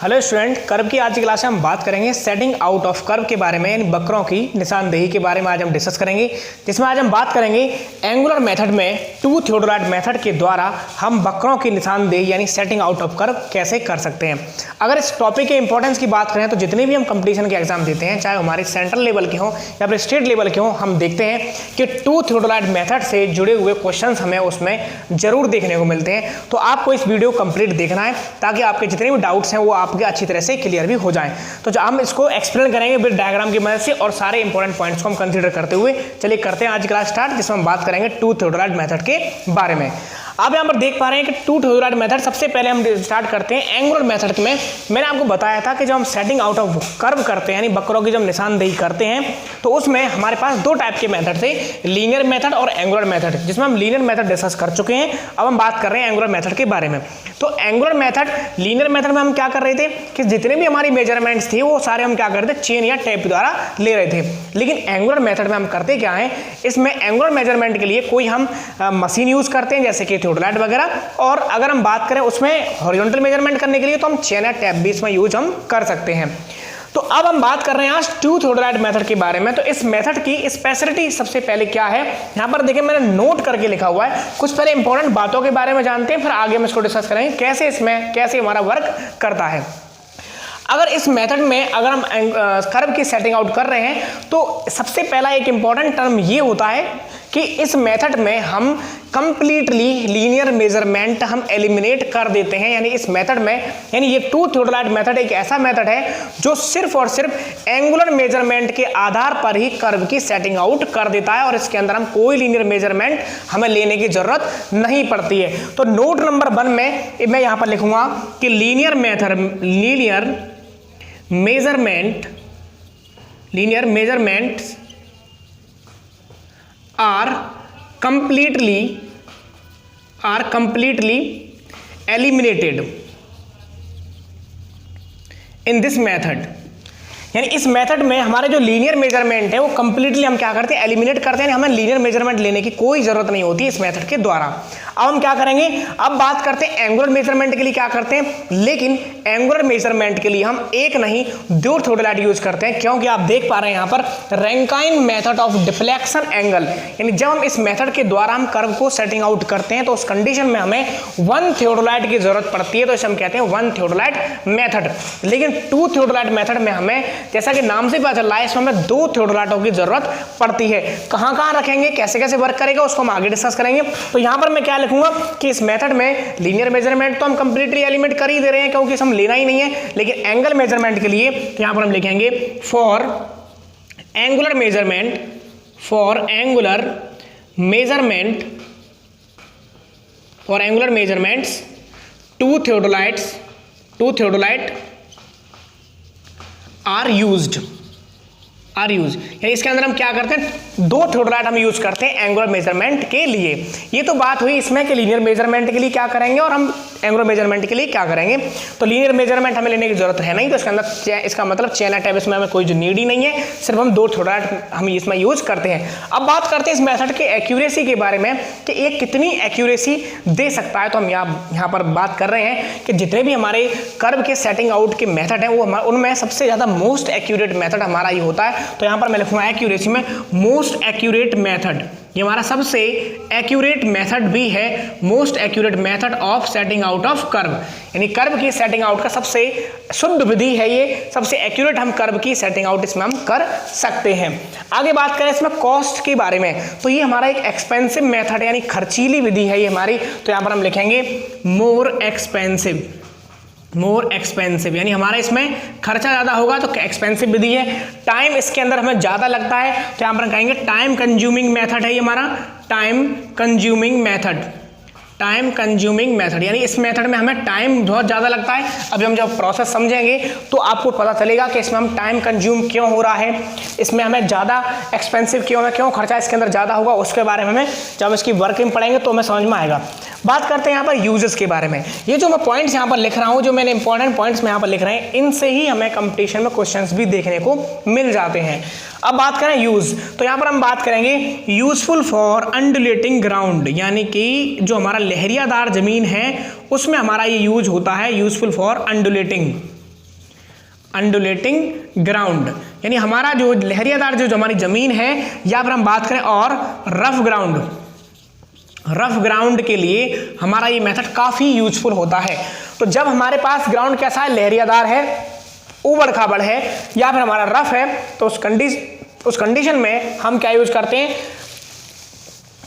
Hello student, curve की आज की क्लास में हम बात करेंगे सेटिंग आउट ऑफ कर्व के बारे में, यानी वक्रों की निशानदेही के बारे में आज हम डिस्कस करेंगे। जिसमें आज हम बात करेंगे एंगुलर मेथड में टू थियोडोलाइट मेथड के द्वारा हम वक्रों की निशानदेही यानी सेटिंग आउट ऑफ कर्व कैसे कर सकते हैं। अगर इस टॉपिक के इंपॉर्टेंस की बात करें तो जितने भी हम कंपटीशन के एग्जाम देते हैं, चाहे हमारे सेंट्रल लेवल के हों या फिर स्टेट लेवल के हों, हम देखते हैं कि टू थियोडोलाइट मेथड से जुड़े हुए क्वेश्चन हमें उसमें जरूर देखने को मिलते हैं। तो आपको इस वीडियो कंप्लीट देखना है ताकि आपके जितने भी डाउट्स हैं वो आपके अच्छी तरह से क्लियर भी हो जाएं। तो हम इसको एक्सप्लेन करेंगे विद डायग्राम की मदद से और सारे इंपॉर्टेंट पॉइंट्स को हम कंसीडर करते हुए। चलिए करते हैं आज क्लास स्टार्ट, जिसमें हम बात करेंगे टू थियोडोलाइट मेथड के बारे में। आप यहाँ पर देख पा रहे हैं कि टू थियोडोलाइट मेथड, सबसे पहले हम स्टार्ट करते हैं एंगुलर मेथड में। मैंने आपको बताया था कि जब हम सेटिंग आउट ऑफ कर्व करते हैं यानी वक्रों की जब निशानदेही करते हैं तो उसमें हमारे पास दो टाइप के मेथड थे, लीनियर मेथड और एंगुलर मेथड, जिसमें हम लीनियर मेथड डिस्कस कर चुके हैं। अब हम बात कर रहे हैं एंगुलर मेथड के बारे में। तो एंगुलर मेथड, लीनियर मेथड में हम क्या कर रहे थे कि जितने भी हमारी मेजरमेंट्स थे वो सारे हम क्या करते थे, चेन या टेप द्वारा ले रहे थे। लेकिन एंगुलर मेथड में हम करते क्या है, इसमें एंगुलर मेजरमेंट के लिए कोई हम मशीन यूज करते हैं जैसे कि थियोडोलाइट वगैरह, और अगर हम बात करें उसमें हॉरिजॉन्टल मेजरमेंट करने के लिए तो हम चेन या टैप भी इसमें यूज हम कर सकते हैं। तो अब हम बात कर रहे हैं आज टू थियोडोलाइट मेथड के बारे में। तो इस मेथड की स्पेशलिटी सबसे पहले क्या है, यहां पर देखिए मैंने नोट करके लिखा हुआ है। कुछ पहले इंपॉर्टेंट बातों के बारे में जानते हैं, फिर आगे हम इसको डिस्कस करेंगे कैसे हमारा वर्क करता है। अगर इस मेथड में अगर हम कर्व की सेटिंग आउट कर रहे हैं तो सबसे पहला एक इंपॉर्टेंट टर्म ये होता है कि इस मेथड में हम कंप्लीटली लीनियर मेजरमेंट हम एलिमिनेट कर देते हैं। यानी इस मेथड में, यानी ये टू थियोडोलाइट मेथड एक ऐसा मेथड है जो सिर्फ और सिर्फ एंगुलर मेजरमेंट के आधार पर ही कर्व की सेटिंग आउट कर देता है और इसके अंदर हम कोई लीनियर मेजरमेंट हमें लेने की जरूरत नहीं पड़ती है। तो नोट नंबर 1 में मैं यहां पर लिखूंगा कि linear measurements are completely eliminated in this method। यानी इस मेथड में हमारे जो लीनियर मेजरमेंट है वो कंप्लीटली हम क्या करते हैं, एलिमिनेट करते हैं। हमें लीनियर मेजरमेंट लेने की कोई जरूरत नहीं होती इस मेथड के द्वारा। अब हम क्या करेंगे, अब बात करते हैं एंगुलर मेजरमेंट के लिए क्या करते हैं। लेकिन एंगुलर मेजरमेंट के लिए हम एक नहीं दो थियोडोलाइट यूज करते हैं, क्योंकि आप देख पा रहे हैं यहाँ पर Rankine method of deflection angle. यानी जब हम इस मेथड के द्वारा हम कर्व को सेटिंग आउट करते हैं तो उस कंडीशन में हमें 1 थियोडोलाइट की जरूरत पड़ती है, तो इसे हम कहते हैं 1 थियोडोलाइट मेथड। लेकिन 2 थियोडोलाइट मेथड में हमें, जैसा कि नाम से पता चल रहा है, इसमें हमें 2 थियोडोलाइटों की जरूरत पड़ती है। कहां कहां रखेंगे, कैसे कैसे वर्क करेगा, उसको हम आगे डिस्कस करेंगे। तो यहां पर मैं क्या लिखूंगा कि इस मेथड में लीनियर मेजरमेंट तो हम कंप्लीटली एलिमिनेट कर ही दे रहे हैं क्योंकि हम लेना ही नहीं है। लेकिन एंगल मेजरमेंट के लिए तो यहां पर हम लिखेंगे for angular measurements two theodolite are used. यानी इसके अंदर हम क्या करते हैं, 2 थियोडोलाइट हम यूज करते हैं एंगुलर मेजरमेंट के लिए। ये तो बात हुई इसमें कि लीनियर मेजरमेंट के लिए क्या करेंगे और हम एंगुलर मेजरमेंट के लिए क्या करेंगे। तो लीनियर मेजरमेंट हमें लेने की जरूरत है नहीं, तो इसके अंदर इसका मतलब चेन टैप इसमें हमें कोई नीड ही नहीं है, सिर्फ हम 2 थियोडोलाइट हम इसमें यूज करते हैं। अब बात करते हैं इस मेथड के एक्यूरेसी के बारे में कि ये कितनी एक्यूरेसी दे सकता है। तो हम यहाँ पर बात कर रहे हैं कि जितने भी हमारे कर्व के सेटिंग आउट के मेथड हैं वो उनमें सबसे ज्यादा मोस्ट एक्यूरेट मेथड हमारा ये होता है। तो यहाँ पर मैं लिखूंगा एक्यूरेसी में मोस्ट एक्यूरेट मेथड। ये हमारा सबसे एक्यूरेट मेथड भी है, most accurate method of setting out of curve. यानी कर्व की सेटिंग आउट का सबसे शुद्ध विधि है ये, सबसे एक्यूरेट हम कर्व की सेटिंग आउट इसमें हम कर सकते हैं। आगे बात करें इसमें कॉस्ट के बारे में, तो ये हमारा एक एक्सपेंसिव मेथड यानी खर्चीली विधि है ये हमारी। तो यहाँ पर हम लिखेंगे मोर एक्सपेंसिव, यानी हमारा इसमें खर्चा ज्यादा होगा तो एक्सपेंसिव विधि है। टाइम इसके अंदर हमें ज्यादा लगता है तो यहां पर हम कहेंगे टाइम कंज्यूमिंग मेथड है ये हमारा, टाइम कंज्यूमिंग मेथड। यानी इस मेथड में हमें टाइम बहुत ज्यादा लगता है। अभी हम जब प्रोसेस समझेंगे तो आपको पता चलेगा कि इसमें हम टाइम कंज्यूम क्यों हो रहा है, इसमें हमें ज्यादा एक्सपेंसिव क्यों खर्चा इसके अंदर ज्यादा होगा, उसके बारे में हमें जब इसकी वर्किंग पढ़ेंगे तो हमें समझ में आएगा। बात करते हैं यहाँ पर यूजेस के बारे में। ये जो मैं पॉइंट्स यहाँ पर लिख रहा हूँ, जो मैंने इंपॉर्टेंट पॉइंट्स में यहाँ पर लिख रहे हैं, इनसे ही हमें कंपटीशन में क्वेश्चंस भी देखने को मिल जाते हैं। अब बात करें यूज, तो यहाँ पर हम बात करेंगे यूजफुल फॉर अंडुलेटिंग ग्राउंड, यानी कि जो हमारा लहरियादार जमीन है उसमें हमारा ये यूज होता है, useful for undulating undulating ground, यानी हमारा जो लहरियादार जो हमारी जमीन है, या फिर हम बात करें और रफ ग्राउंड के लिए हमारा ये मेथड काफ़ी यूजफुल होता है। तो जब हमारे पास ग्राउंड कैसा है, लहरियादार है, ऊबड़ खाबड़ है, या फिर हमारा रफ है, तो उस कंडीशन में हम क्या यूज करते हैं,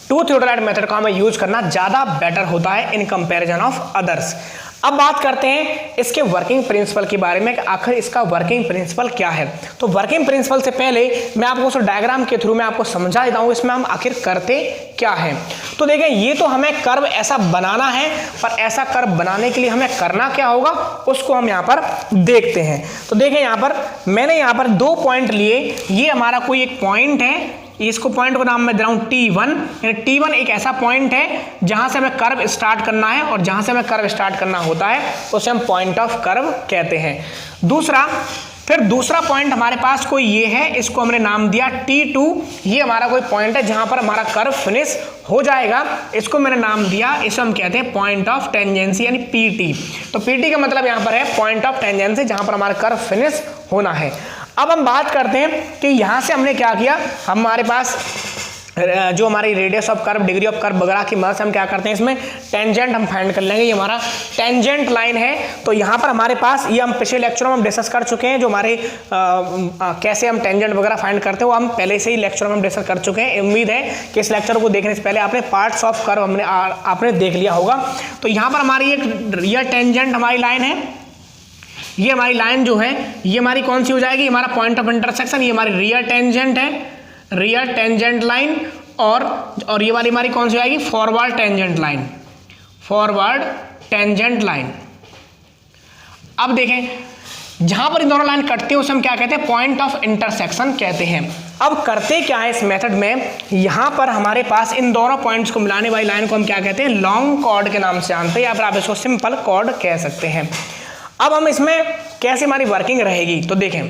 टू थियोडोलाइट मेथड का हमें यूज करना ज़्यादा बेटर होता है इन कंपैरिजन ऑफ अदर्स। अब बात करते हैं इसके वर्किंग प्रिंसिपल के बारे में कि आखिर इसका वर्किंग प्रिंसिपल क्या है। तो वर्किंग प्रिंसिपल से पहले मैं आपको उस डायग्राम के थ्रू मैं आपको समझा देता हूँ इसमें हम आखिर करते क्या है। तो देखें, ये तो हमें कर्व ऐसा बनाना है, पर ऐसा कर्व बनाने के लिए हमें करना क्या होगा उसको हम यहाँ पर देखते हैं। तो देखें, यहाँ पर मैंने यहाँ पर 2 पॉइंट लिए, ये हमारा कोई एक पॉइंट है, इसको पॉइंट को नाम मैं दे रहा हूं T1, यानी T1 एक ऐसा पॉइंट है जहां से हमें कर्व स्टार्ट करना है, और जहां से हमें कर्व स्टार्ट करना होता है उसे हम पॉइंट ऑफ कर्व कहते हैं। दूसरा पॉइंट हमारे पास कोई ये है, इसको हमने नाम दिया T2, ये हमारा कोई पॉइंट है जहां पर हमारा कर्व फिनिश हो जाएगा, इसको मैंने नाम दिया, इसे हम कहते हैं पॉइंट ऑफ टेंजेंसी यानी PT। तो PT का मतलब यहां पर है पॉइंट ऑफ टेंजेंसी, जहां पर हमारा कर्व फिनिश होना है। अब हम बात करते हैं कि यहां से हमने क्या किया, हमारे पास जो हमारी radius of curve, degree of curve वगैरह की मदद से हम क्या करते हैं, इसमें टेंजेंट हम फाइंड कर लेंगे। ये हमारा टेंजेंट लाइन है। तो यहाँ पर हमारे पास, ये हम पिछले लेक्चर में हम डिस्कस कर चुके हैं, जो हमारे कैसे हम टेंजेंट वगैरह फाइंड करते हैं वो हम पहले से ही लेक्चर में हम डिस्कस कर चुके हैं। उम्मीद है कि इस लेक्चर को देखने से पहले आपने पार्ट्स ऑफ कर्व आपने देख लिया होगा। तो यहाँ पर हमारी एक रियल टेंजेंट हमारी लाइन है, ये हमारी लाइन जो है ये हमारी कौन सी हो जाएगी, हमारा पॉइंट ऑफ इंटरसेक्शन, ये हमारी रियल टेंजेंट है, रियल टेंजेंट लाइन, और ये वाली हमारी कौन सी आएगी, forward tangent line, forward tangent line. अब देखें, जहां पर इन दोनों लाइन कटती है उसे हम क्या कहते हैं, पॉइंट ऑफ इंटरसेक्शन कहते हैं। अब करते क्या है इस मेथड में, यहां पर हमारे पास इन दोनों पॉइंट्स को मिलाने वाली लाइन को हम क्या कहते हैं, लॉन्ग कॉर्ड के नाम से जानते हैं, या फिर आप इसको सिंपल कॉर्ड कह सकते हैं। अब हम इसमें कैसे हमारी वर्किंग रहेगी, तो देखें,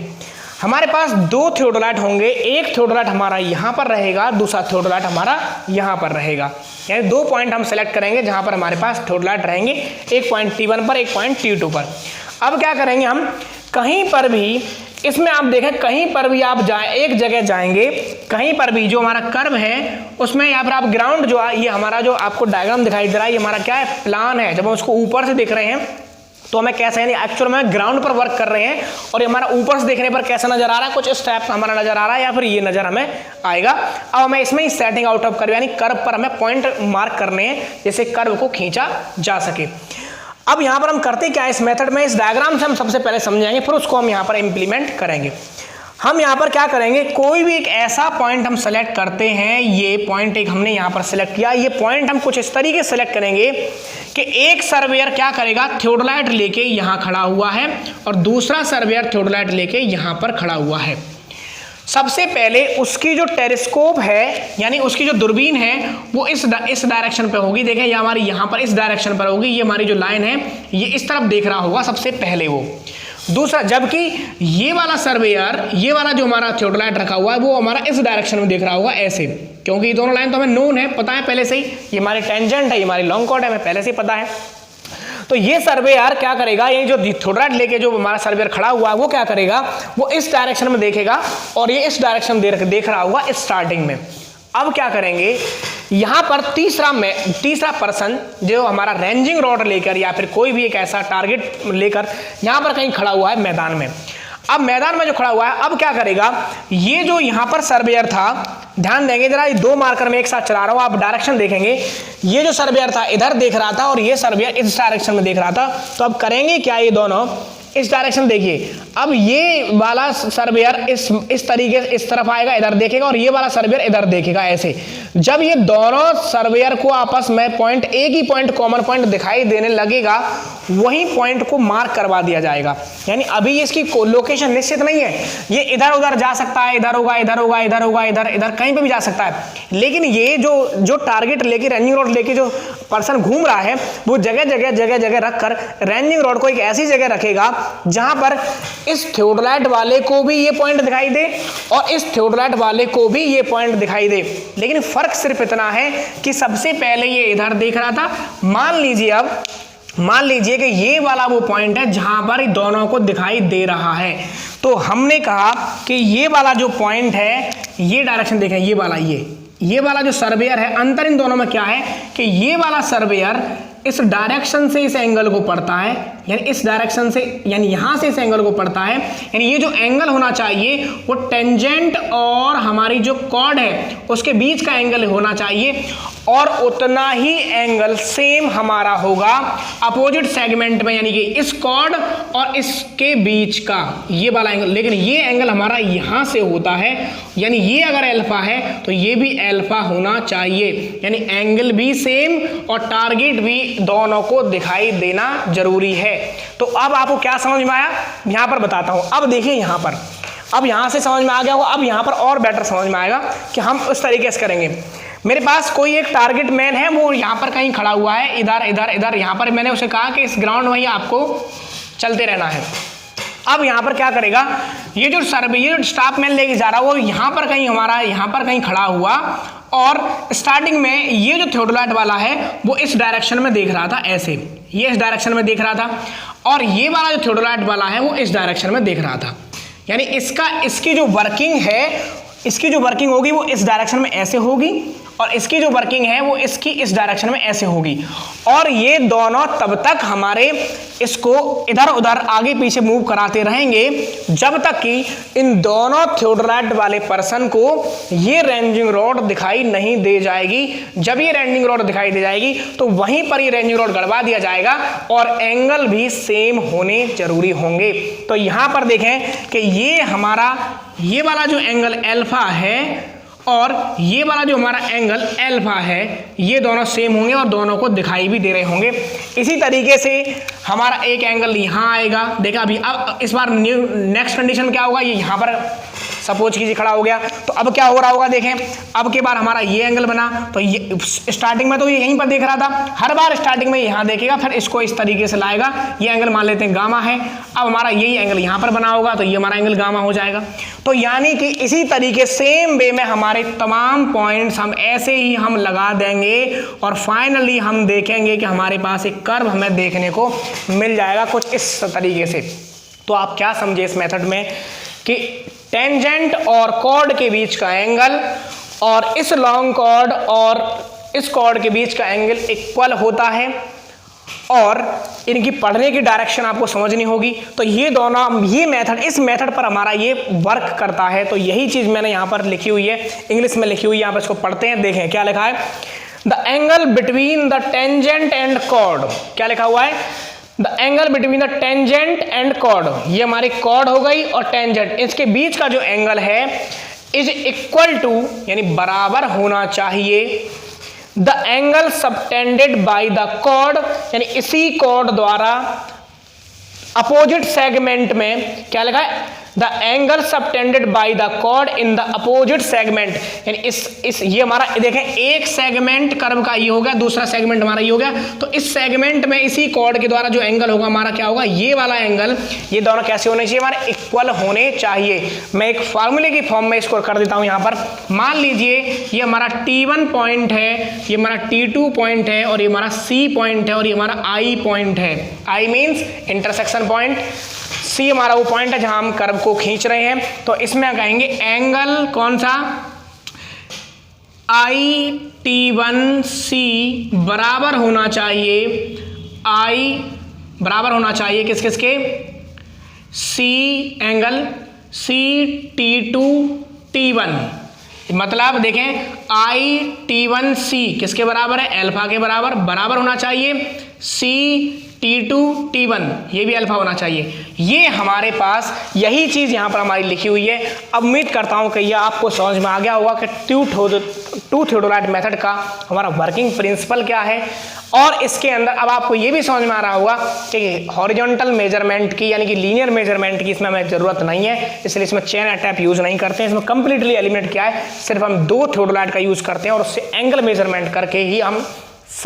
हमारे पास 2 थियोडोलाइट होंगे, एक थियोडोलाइट हमारा यहाँ पर रहेगा, दूसरा थियोडोलाइट हमारा यहाँ पर रहेगा, यानी 2 पॉइंट हम सेलेक्ट करेंगे जहाँ पर हमारे पास थियोडोलाइट रहेंगे, एक पॉइंट T1 पर, एक पॉइंट T2 पर। अब क्या करेंगे हम, कहीं पर भी इसमें आप देखें, कहीं पर भी आप एक जगह जाएंगे, कहीं पर भी जो हमारा कर्व है उसमें, यहाँ पर आप ग्राउंड जो है, ये हमारा जो आपको डायग्राम दिखाई दे रहा है, ये हमारा क्या है, प्लान है। जब हम उसको ऊपर से देख रहे हैं तो हमें कैसा है, एक्चुअल में ग्राउंड पर वर्क कर रहे हैं, और ये हमारा ऊपर से देखने पर कैसा नजर आ रहा है, कुछ इस टाइप का हमारा नजर आ रहा है, या फिर ये नजर हमें आएगा। अब हमें इसमें ही सेटिंग आउट ऑफ कर्व यानी कर्व पर हमें पॉइंट मार्क करने हैं, जैसे कर्व को खींचा जा सके। अब यहाँ पर हम करते क्या है इस मेथड में, इस डायग्राम से हम सबसे पहले समझाएंगे, फिर उसको हम यहाँ पर इंप्लीमेंट करेंगे। हम यहाँ पर क्या करेंगे, कोई भी एक ऐसा पॉइंट हम सेलेक्ट करते हैं, ये पॉइंट एक हमने यहाँ पर सेलेक्ट किया, ये पॉइंट हम कुछ इस तरीके से सेलेक्ट करेंगे कि एक सर्वेयर क्या करेगा, थियोडोलाइट लेके यहाँ खड़ा हुआ है, और दूसरा सर्वेयर थियोडोलाइट लेके यहाँ पर खड़ा हुआ है। सबसे पहले उसकी जो टेलीस्कोप है, यानी उसकी जो दूरबीन है, वो इस डायरेक्शन पे होगी। देखें, ये हमारी यहाँ पर इस डायरेक्शन पर होगी, ये हमारी जो लाइन है ये इस तरफ देख रहा होगा सबसे पहले वो। दूसरा, जबकि ये वाला सर्वेयर, ये वाला जो हमारा थियोडोलाइट रखा हुआ है, वो हमारा इस डायरेक्शन में देख रहा होगा ऐसे, क्योंकि ये दोनों लाइन तो हमें नोन है, पता है पहले से ही, ये हमारी टेंजेंट है, ये हमारी लॉन्ग कॉर्ड है, हमें पहले से ही पता है। तो ये सर्वेयर क्या करेगा, ये जो थियोडोलाइट लेके जो हमारा सर्वेयर खड़ा हुआ है वो क्या करेगा, वो इस डायरेक्शन में देखेगा, और ये इस डायरेक्शन में देख रहा होगा स्टार्टिंग में। अब क्या करेंगे, यहाँ पर तीसरा पर्सन जो हमारा रेंजिंग रॉड लेकर या फिर कोई भी एक ऐसा टारगेट लेकर यहाँ पर कहीं खड़ा हुआ है मैदान में। अब मैदान में जो खड़ा हुआ है, अब क्या करेगा, ये जो यहाँ पर सर्वेयर था, ध्यान देंगे जरा, ये 2 मार्कर में एक साथ चला रहा हूँ, आप डायरेक्शन देखेंगे, ये जो सर्वेयर था इधर देख रहा था और ये सर्वेयर इस डायरेक्शन में देख रहा था। तो अब करेंगे क्या, ये दोनों इस डायरेक्शन देखिए, अब ये वाला सर्वेयर इस तरीके से इस तरफ आएगा, इधर देखेगा, और ये वाला सर्वेयर इधर देखेगा ऐसे। जब ये दोनों सर्वेयर को आपस में पॉइंट, एक ही पॉइंट, कॉमन पॉइंट दिखाई देने लगेगा, वही पॉइंट को मार्क करवा दिया जाएगा। यानी अभी इसकी लोकेशन निश्चित नहीं है, ये इधर उधर जा सकता है, इधर होगा, इधर होगा, इधर होगा, इधर इधर कहीं पे भी जा सकता है, लेकिन ये जो टारगेट लेके, रेंजिंग रॉड लेके जो पर्सन घूम रहा है, वो जगह जगह रखकर रेंजिंग रॉड को एक ऐसी जगह रखेगा जहां पर इस थियोडोलाइट वाले को भी ये पॉइंट दिखाई दे और इस थियोडोलाइट वाले को भी ये पॉइंट दिखाई दे। लेकिन फर्क सिर्फ इतना है कि सबसे पहले ये इधर देख रहा था, मान लीजिए अब मान लीजिए कि ये वाला वो पॉइंट है जहां पर दोनों को दिखाई दे रहा है। तो हमने कहा कि ये वाला जो पॉइंट है, ये डायरेक्शन देखें, ये वाला जो सर्वेयर है, अंतर इन दोनों में क्या है कि ये वाला सर्वेयर इस डायरेक्शन से इस एंगल को पढ़ता है, यानी इस डायरेक्शन से, यानी यहां से इस एंगल को पढ़ता है, यानी ये जो एंगल होना चाहिए वो टेंजेंट और हमारी जो कॉर्ड है उसके बीच का एंगल होना चाहिए, और उतना ही एंगल सेम हमारा होगा अपोजिट सेगमेंट में, यानी कि इस कॉर्ड और इसके बीच का ये वाला एंगल। लेकिन ये एंगल हमारा यहां से होता है, यानी ये अगर अल्फा है तो ये भी अल्फा होना चाहिए, यानी एंगल भी सेम और टारगेट भी दोनों को दिखाई देना जरूरी है। तो अब आपको क्या समझ में आया, यहां पर बताता हूं। अब देखिए यहां पर, अब यहां से समझ में आ गया होगा, अब यहां पर और बेटर समझ में आएगा कि हम उस तरीके से करेंगे। मेरे पास कोई एक टारगेट मैन है, वो यहां पर कहीं खड़ा हुआ है, इधर इधर इधर, यहां पर मैंने उसे कहा कि इस ग्राउंड में ही आपको चलते रहना है। अब यहां पर क्या करेगा, ये जो स्टाफ मैन लेके जा रहा है वो यहां पर कहीं हमारा यहां पर कहीं खड़ा हुआ, और स्टार्टिंग में ये जो थियोडोलाइट वाला है वो इस डायरेक्शन में देख रहा था, ऐसे ये इस डायरेक्शन में देख रहा था, और ये वाला जो थियोडोलाइट वाला है वो इस डायरेक्शन में देख रहा था। यानी इसकी जो वर्किंग है, इसकी जो वर्किंग होगी वो इस डायरेक्शन में ऐसे होगी, और इसकी जो वर्किंग है वो इसकी इस डायरेक्शन में ऐसे होगी, और ये दोनों तब तक हमारे इसको इधर उधर आगे पीछे मूव कराते रहेंगे जब तक कि इन दोनों थियोडोलाइट वाले पर्सन को ये रेंजिंग रॉड दिखाई नहीं दे जाएगी। जब ये रेंजिंग रॉड दिखाई दे जाएगी तो वहीं पर ये रेंजिंग रॉड गड़वा दिया जाएगा, और एंगल भी सेम होने जरूरी होंगे। तो यहां पर देखें कि ये हमारा ये वाला जो एंगल अल्फा है और ये वाला जो हमारा एंगल अल्फा है, ये दोनों सेम होंगे और दोनों को दिखाई भी दे रहे होंगे। इसी तरीके से हमारा एक एंगल यहाँ आएगा, देखा अभी। अब इस बार नेक्स्ट कंडीशन क्या होगा, ये यहाँ पर सपोज कीजिए खड़ा हो गया, तो अब क्या हो रहा होगा देखें। अब के बार हमारा ये एंगल बना, तो ये स्टार्टिंग में तो ये यहीं पर देख रहा था, हर बार स्टार्टिंग में यहाँ देखेगा, फिर इसको इस तरीके से लाएगा। ये एंगल मान लेते हैं गामा है, अब हमारा यही एंगल यहाँ पर बना होगा, तो ये हमारा एंगल गामा हो जाएगा। तो यानी कि इसी तरीके सेम वे में हमारे तमाम पॉइंट्स हम ऐसे ही हम लगा देंगे, और फाइनली हम देखेंगे कि हमारे पास एक कर्व हमें देखने को मिल जाएगा कुछ इस तरीके से। तो आप क्या समझे इस मेथड में कि टेंजेंट और कॉर्ड के बीच का एंगल और इस लॉन्ग कॉर्ड और इस कॉर्ड के बीच का एंगल इक्वल होता है, और इनकी पढ़ने की डायरेक्शन आपको समझनी होगी। तो ये दोनों, ये मेथड, इस मेथड पर हमारा ये वर्क करता है। तो यही चीज मैंने यहाँ पर लिखी हुई है, इंग्लिश में लिखी हुई है, यहाँ पर इसको पढ़ते हैं, देखें क्या लिखा है। The angle between the tangent and chord, क्या लिखा हुआ है, the angle between the tangent and chord, ये हमारी कॉर्ड हो गई, और टेंजेंट, इसके बीच का जो एंगल है इज इक्वल टू, यानी बराबर होना चाहिए, the angle subtended by the chord, यानी इसी कॉर्ड द्वारा अपोजिट सेगमेंट में, क्या लिखा है, the angle subtended by the chord in the opposite segment, यानी इस ये हमारा देखें, एक सेगमेंट कर्व का ये हो गया, दूसरा सेगमेंट हमारा ये हो गया, तो इस सेगमेंट में इसी कॉर्ड के द्वारा जो एंगल होगा हमारा क्या होगा, ये वाला एंगल, ये दोनों कैसे होने चाहिए, हमारे इक्वल होने चाहिए। मैं एक फार्मूले की फॉर्म में इसको कर देता हूं यहां पर। मान लीजिए ये हमारा T1 पॉइंट है, ये हमारा T2 पॉइंट है, और ये हमारा C पॉइंट है, और ये हमारा I पॉइंट है। I मीन्स इंटरसेक्शन पॉइंट, सी हमारा वो पॉइंट है जहां हम कर्व को खींच रहे हैं। तो इसमें कहेंगे एंगल कौन सा, IT1C बराबर होना चाहिए, I बराबर होना चाहिए किस किस के, C एंगल CT2T1, मतलब देखें IT1C किसके बराबर है, अल्फा के बराबर, बराबर होना चाहिए CT2T1, ये भी अल्फा होना चाहिए। ये हमारे पास यही चीज यहां पर हमारी लिखी हुई है। अब उम्मीद करता हूं कि यह आपको समझ में आ गया होगा कि टू थियोडोलाइट मेथड का हमारा वर्किंग प्रिंसिपल क्या है, और इसके अंदर अब आपको ये भी समझ में आ रहा होगा कि हॉरिजॉन्टल मेजरमेंट की, यानी कि लीनियर मेजरमेंट की इसमें हमें जरूरत नहीं है, इसलिए इसमें चेन अटैप यूज नहीं करते हैं। इसमें कंप्लीटली एलिमिनेट किया है, सिर्फ हम 2 थियोडोलाइट का यूज करते हैं, और उससे एंगल मेजरमेंट करके ही हम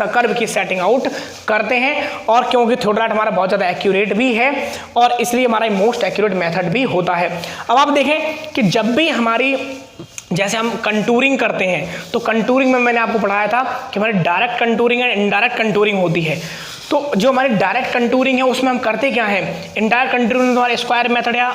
कर्व की सेटिंग आउट करते हैं। और क्योंकि थियोडोलाइट हमारा बहुत ज़्यादा एक्यूरेट भी है, और इसलिए हमारा मोस्ट एक्यूरेट मेथड भी होता है। अब आप देखें कि जब भी हमारी, जैसे हम कंटूरिंग करते हैं, तो कंटूरिंग में मैंने आपको पढ़ाया था कि हमारी direct contouring and indirect contouring होती है। तो जो हमारी डायरेक्ट कंटूरिंग है उसमें हम करते क्या है, इनडायरेक्ट कंटूरिंग में हमारे स्क्वायर मेथड या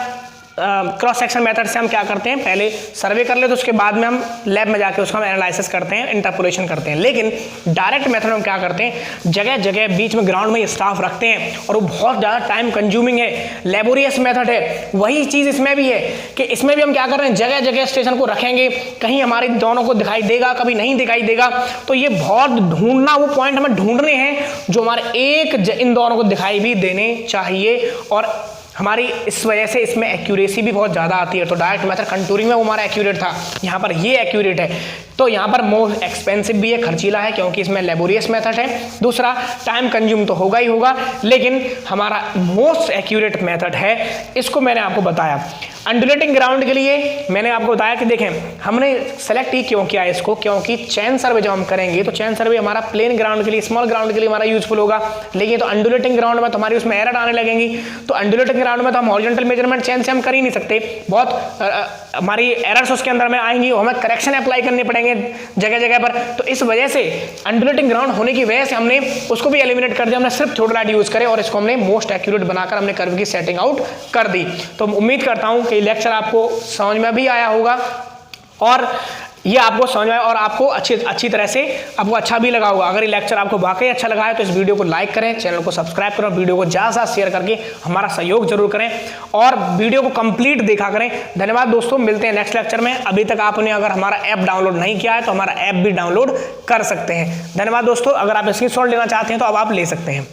क्रॉस सेक्शन मेथड से हम क्या करते हैं, पहले सर्वे कर लेते, तो उसके बाद में हम लैब में जाके उसका हम एनालिसिस करते हैं, इंटरपोलेशन करते हैं। लेकिन डायरेक्ट मेथड में हम क्या करते हैं, जगह जगह बीच में ग्राउंड में स्टाफ रखते हैं और वो बहुत ज़्यादा टाइम कंज्यूमिंग है, लेबोरियस मेथड है। वही चीज़ इसमें भी है कि इसमें भी हम क्या कर रहे हैं, जगह जगह स्टेशन को रखेंगे, कहीं हमारे दोनों को दिखाई देगा, कभी नहीं दिखाई देगा। तो ये बहुत ढूंढना, वो पॉइंट हमें ढूंढने हैं जो हमारे इन दोनों को दिखाई भी देने चाहिए, और हमारी इस वजह से इसमें एक्यूरेसी भी बहुत ज़्यादा आती है। तो डायरेक्ट मेथड कंटूरिंग में वो हमारा एक्यूरेट था, यहाँ पर ये एक्यूरेट है। तो यहाँ पर मोस्ट एक्सपेंसिव भी है, खर्चीला है, क्योंकि इसमें लेबोरियस मेथड है। दूसरा टाइम कंज्यूम तो होगा ही होगा, लेकिन हमारा मोस्ट एक्यूरेट मेथड है। इसको मैंने आपको बताया। अंडुलेटिंग ग्राउंड के लिए मैंने आपको बताया कि देखें हमने सेलेक्ट ही क्यों किया इसको, क्योंकि चैन सर्वे जब हम करेंगे तो चैन सर्वे हमारा प्लेन ग्राउंड के लिए, स्मॉल ग्राउंड के लिए हमारा यूजफुल होगा। लेकिन तो अंडुलेटिंग ग्राउंड में तो हमारी उसमें एरर आने लगेंगी। तो अंडुलेटिंग ग्राउंड में तो हम हॉरिजॉन्टल मेजरमेंट चैन से हम कर ही नहीं सकते, बहुत हमारी एरर्स उसके अंदर में आएंगी, हमें करेक्शन अप्लाई करने पड़ेंगे जगह जगह पर। तो इस वजह से अंडुलेटिंग ग्राउंड होने की वजह से हमने उसको भी एलिमिनेट कर दिया, हमने सिर्फ थियोडोलाइट यूज करे और इसको हमने मोस्ट एक्यूरेट बनाकर हमने कर्व की सेटिंग आउट कर दी। तो उम्मीद करता हूं कि लेक्चर आपको समझ में भी आया होगा और ये आपको समझ में आया और आपको अच्छी तरह से आपको अच्छा भी लगा होगा। अगर ये लेक्चर आपको वाकई अच्छा लगा है तो इस वीडियो को लाइक करें, चैनल को सब्सक्राइब करें, वीडियो को ज़्यादा से शेयर करके हमारा सहयोग जरूर करें और वीडियो को कंप्लीट देखा करें। धन्यवाद दोस्तों, मिलते हैं नेक्स्ट लेक्चर में। अभी तक आपने अगर हमारा ऐप डाउनलोड नहीं किया है तो हमारा ऐप भी डाउनलोड कर सकते हैं। धन्यवाद दोस्तों, अगर आप स्क्रीनशॉट लेना चाहते हैं तो अब आप ले सकते हैं।